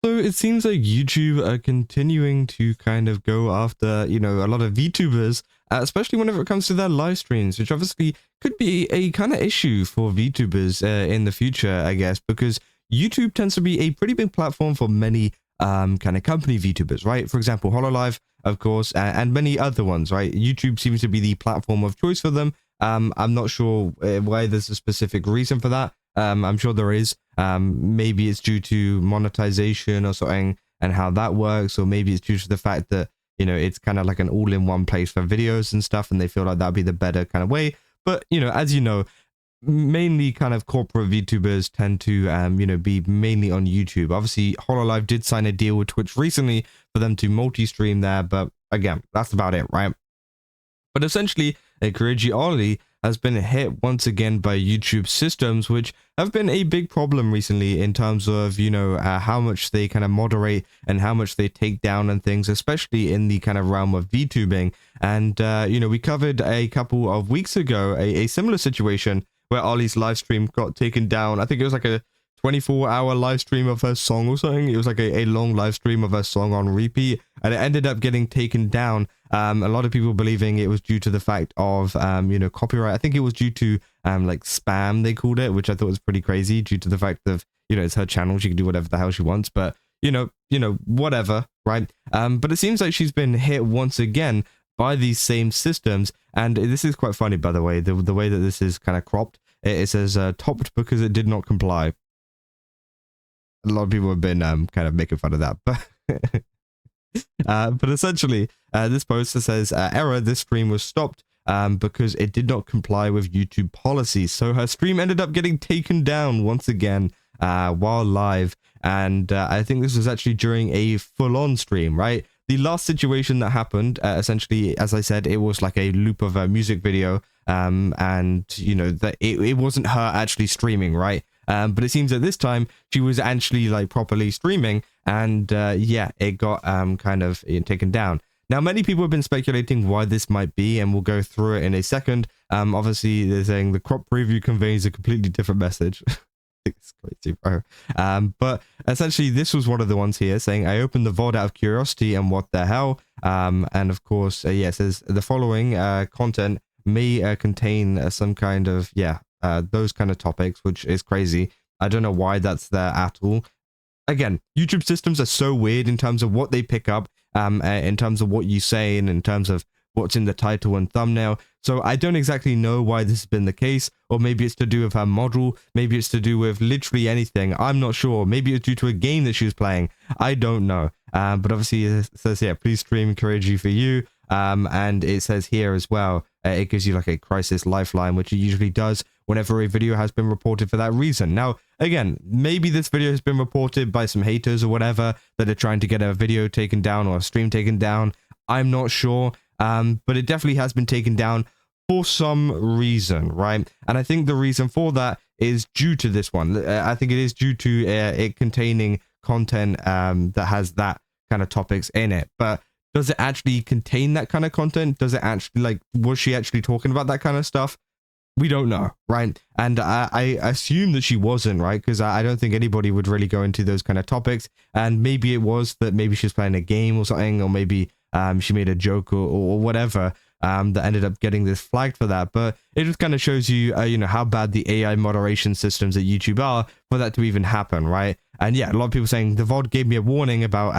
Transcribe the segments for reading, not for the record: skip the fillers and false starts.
So it seems like YouTube are continuing to kind of go after, a lot of VTubers, especially whenever it comes to their live streams, which obviously could be a kind of issue for VTubers in the future, I guess, because YouTube tends to be a pretty big platform for many kind of company VTubers, right? For example, hololive, of course, and many other ones, right? YouTube seems to be the platform of choice for them. I'm not sure why there's a specific reason for that. I'm sure there is. Maybe it's due to monetization or something and how that works, or maybe it's due to the fact that, it's kind of like an all-in-one place for videos and stuff, and they feel like that'd be the better kind of way. But, as you know, mainly kind of corporate VTubers tend to, be mainly on YouTube. Obviously, hololive did sign a deal with Twitch recently for them to multi-stream there, but again, that's about it, right? But essentially, Kureiji Ollie has been hit once again by YouTube systems, which have been a big problem recently in terms of, how much they kind of moderate and how much they take down and things, especially in the kind of realm of VTubing. And, we covered a couple of weeks ago a similar situation where Ollie's live stream got taken down. I think it was like a 24-hour live stream of her song or something. It was like a long live stream of her song on repeat, and it ended up getting taken down. A lot of people believing it was due to the fact of, copyright. I think it was due to, like spam, they called it, which I thought was pretty crazy due to the fact of, it's her channel. She can do whatever the hell she wants, but, whatever, right? But it seems like she's been hit once again by these same systems. And this is quite funny, by the way, the way that this is kind of cropped. It says, topped because it did not comply. A lot of people have been kind of making fun of that, but but essentially, this poster says, error, this stream was stopped because it did not comply with YouTube policies. So her stream ended up getting taken down once again while live. And I think this was actually during a full-on stream, right? The last situation that happened, essentially, as I said, it was like a loop of a music video. And, that it wasn't her actually streaming, right? But it seems that this time she was actually like properly streaming, and it got kind of taken down. Now, many people have been speculating why this might be, and we'll go through it in a second. Obviously, they're saying the crop preview conveys a completely different message. It's crazy, bro. But essentially, this was one of the ones here saying, I opened the VOD out of curiosity, and what the hell? And of course, it says the following content may contain some kind of, those kind of topics, which is crazy. I don't know why that's there at all. Again, YouTube systems are so weird in terms of what they pick up, in terms of what you say, and in terms of what's in the title and thumbnail. So I don't exactly know why this has been the case, or maybe it's to do with her model, maybe it's to do with literally anything. I'm not sure. Maybe it's due to a game that she was playing. I don't know. But obviously it says, please stream Kureiji for you. And it says here as well, it gives you like a crisis lifeline, which it usually does whenever a video has been reported for that reason. Now, again, maybe this video has been reported by some haters or whatever that are trying to get a video taken down or a stream taken down. I'm not sure, but it definitely has been taken down for some reason, right? And I think the reason for that is due to this one. I think it is due to it containing content that has that kind of topics in it. But does it actually contain that kind of content? Does it actually, was she actually talking about that kind of stuff? We don't know, right? And I assume that she wasn't, right? Because I don't think anybody would really go into those kind of topics. And maybe it was that maybe she was playing a game or something, or maybe she made a joke or whatever that ended up getting this flagged for that. But it just kind of shows you, how bad the AI moderation systems at YouTube are for that to even happen, right? And yeah, a lot of people saying the VOD gave me a warning about,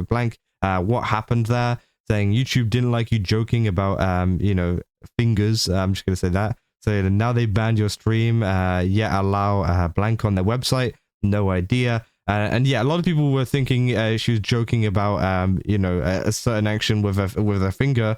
blank. What happened there, saying YouTube didn't like you joking about, fingers. I'm just going to say that. So now they banned your stream, allow blank on their website. No idea. And yeah, a lot of people were thinking she was joking about, a certain action with a finger,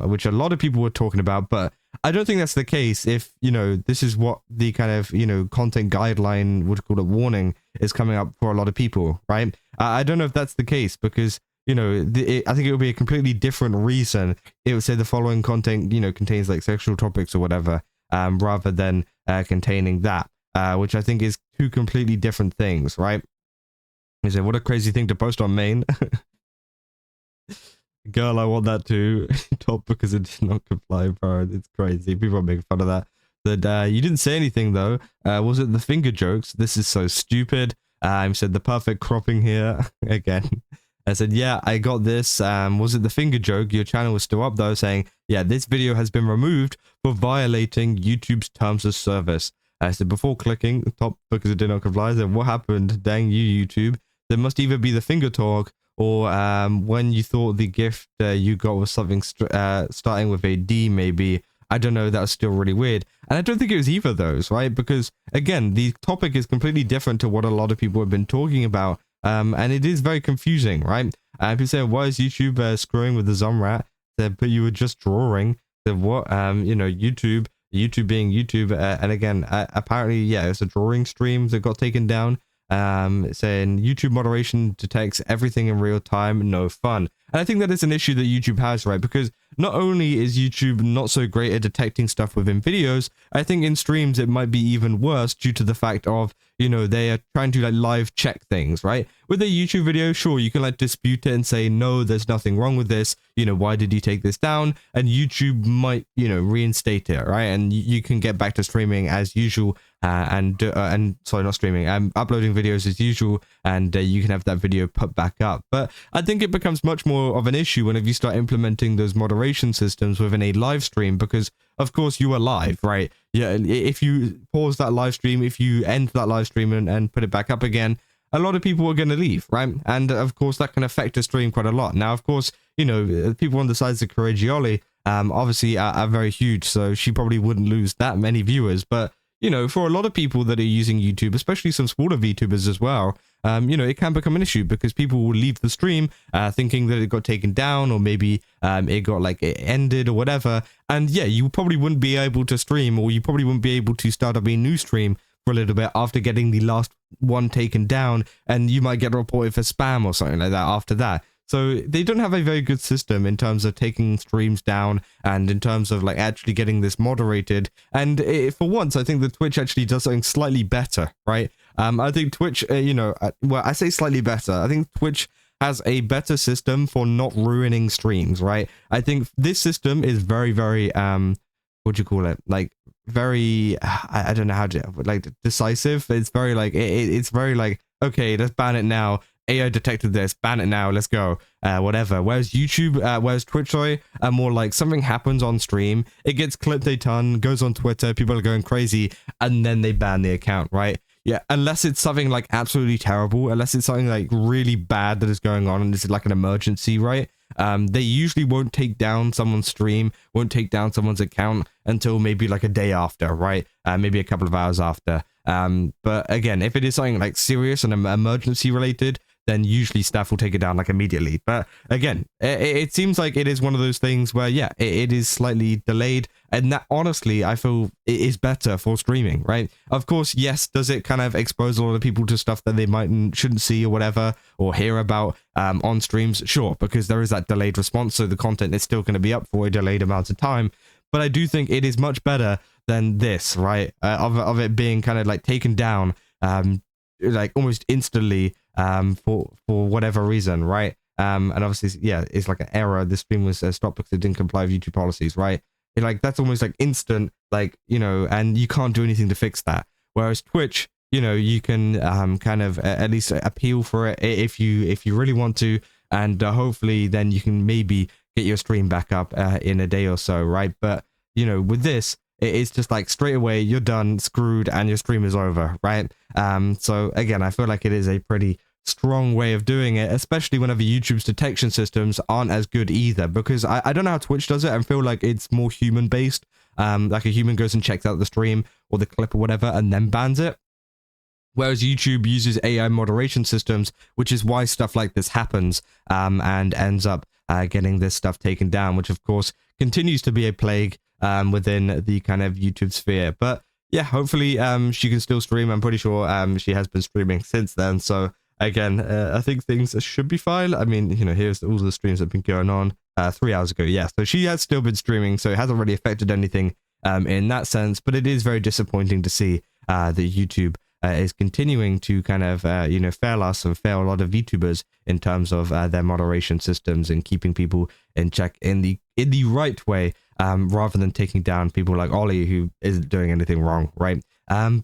which a lot of people were talking about. But I don't think that's the case if, this is what the kind of, content guideline, would call it warning, is coming up for a lot of people, right? I don't know if that's the case because, I think it would be a completely different reason. It would say the following content, contains like sexual topics or whatever, rather than containing that, which I think is two completely different things, right? You say, what a crazy thing to post on main. Girl, I want that too. Top because it did not comply, bro. It's crazy. People are making fun of that. That you didn't say anything though. Was it the finger jokes? This is so stupid. Said the perfect cropping here again. I said, yeah, I got this. Was it the finger joke? Your channel was still up though, saying, yeah, this video has been removed for violating YouTube's terms of service. I said, before clicking top because it did not comply. I said, what happened? Dang you, YouTube. There must either be the finger talk or when you thought the gift you got was something starting with a D, maybe. I don't know, that's still really weird. And I don't think it was either of those, right? Because, again, the topic is completely different to what a lot of people have been talking about. And it is very confusing, right? People say, why is YouTube screwing with the Zomrat? But you were just drawing. What? YouTube being YouTube. And again, apparently, yeah, it's a drawing stream that got taken down. Saying YouTube moderation detects everything in real time, no fun. And I think that is an issue that YouTube has, right? Because not only is YouTube not so great at detecting stuff within videos, I think in streams it might be even worse due to the fact of, they are trying to like live check things, right? With a YouTube video, sure, you can like dispute it and say, no, there's nothing wrong with this. Why did you take this down? And YouTube might, reinstate it, right? And you can get back to streaming as usual. And sorry, not streaming, uploading videos as usual, and you can have that video put back up. But I think it becomes much more of an issue whenever you start implementing those moderation systems within a live stream, because of course you are live, right? Yeah, if you pause that live stream, if you end that live stream and put it back up again, a lot of people are going to leave, right? And of course that can affect a stream quite a lot. Now, of course, people on the sides of Kureiji Ollie, obviously are very huge, so she probably wouldn't lose that many viewers, but for a lot of people that are using YouTube, especially some smaller VTubers as well, it can become an issue because people will leave the stream thinking that it got taken down, or maybe it got it ended or whatever. And yeah, you probably wouldn't be able to stream, or you probably wouldn't be able to start up a new stream for a little bit after getting the last one taken down, and you might get reported for spam or something like that after that. So they don't have a very good system in terms of taking streams down and in terms of actually getting this moderated. And for once, I think that Twitch actually does something slightly better, right? I think Twitch, well, I say slightly better. I think Twitch has a better system for not ruining streams, right? I think this system is very, very, what do you call it? Very, I don't know how to, decisive. It's very it's very okay, let's ban it now. AI detected this, ban it now, let's go, whatever. Whereas Twitch, sorry, are more something happens on stream, it gets clipped a ton, goes on Twitter, people are going crazy, and then they ban the account, right? Yeah, unless it's something absolutely terrible, unless it's something really bad that is going on and this is an emergency, right? They usually won't take down someone's stream, won't take down someone's account until maybe a day after, right? Maybe a couple of hours after. But again, if it is something serious and emergency related, then usually staff will take it down immediately. But again, it seems like it is one of those things where, yeah, it is slightly delayed, and that honestly, I feel it is better for streaming, right? Of course, yes, does it kind of expose a lot of people to stuff that they shouldn't see or whatever, or hear about on streams? Sure, because there is that delayed response, so the content is still going to be up for a delayed amount of time. But I do think it is much better than this, right? Of it being kind of taken down almost instantly for whatever reason, right? And obviously, yeah, it's an error. The stream was stopped because it didn't comply with YouTube policies, right? That's almost instant, and you can't do anything to fix that. Whereas Twitch, you can kind of at least appeal for it if you really want to, and hopefully then you can maybe get your stream back up in a day or so, right? But with this, it's just straight away you're done, screwed, and your stream is over, right? So again, I feel like it is a pretty strong way of doing it, especially whenever YouTube's detection systems aren't as good either, because I don't know how Twitch does it. I feel like it's more human based. A human goes and checks out the stream or the clip or whatever and then bans it. Whereas YouTube uses AI moderation systems, which is why stuff like this happens, and ends up getting this stuff taken down, which of course continues to be a plague within the kind of YouTube sphere. But yeah, hopefully she can still stream. I'm pretty sure she has been streaming since then. So again, I think things should be fine. I mean, here's all the streams that have been going on 3 hours ago. Yeah, so she has still been streaming, so it hasn't really affected anything in that sense. But it is very disappointing to see that YouTube is continuing to kind of, fail us and fail a lot of VTubers in terms of their moderation systems and keeping people in check in the right way, rather than taking down people like Ollie, who isn't doing anything wrong, right?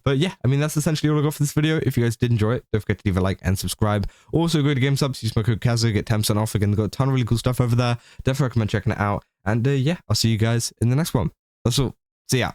But yeah, I mean, that's essentially all I got for this video. If you guys did enjoy it, don't forget to leave a like and subscribe. Also, go to GameSubs, use my code Kazu, get 10% off. Again, they've got a ton of really cool stuff over there. Definitely recommend checking it out. And yeah, I'll see you guys in the next one. That's all. See ya.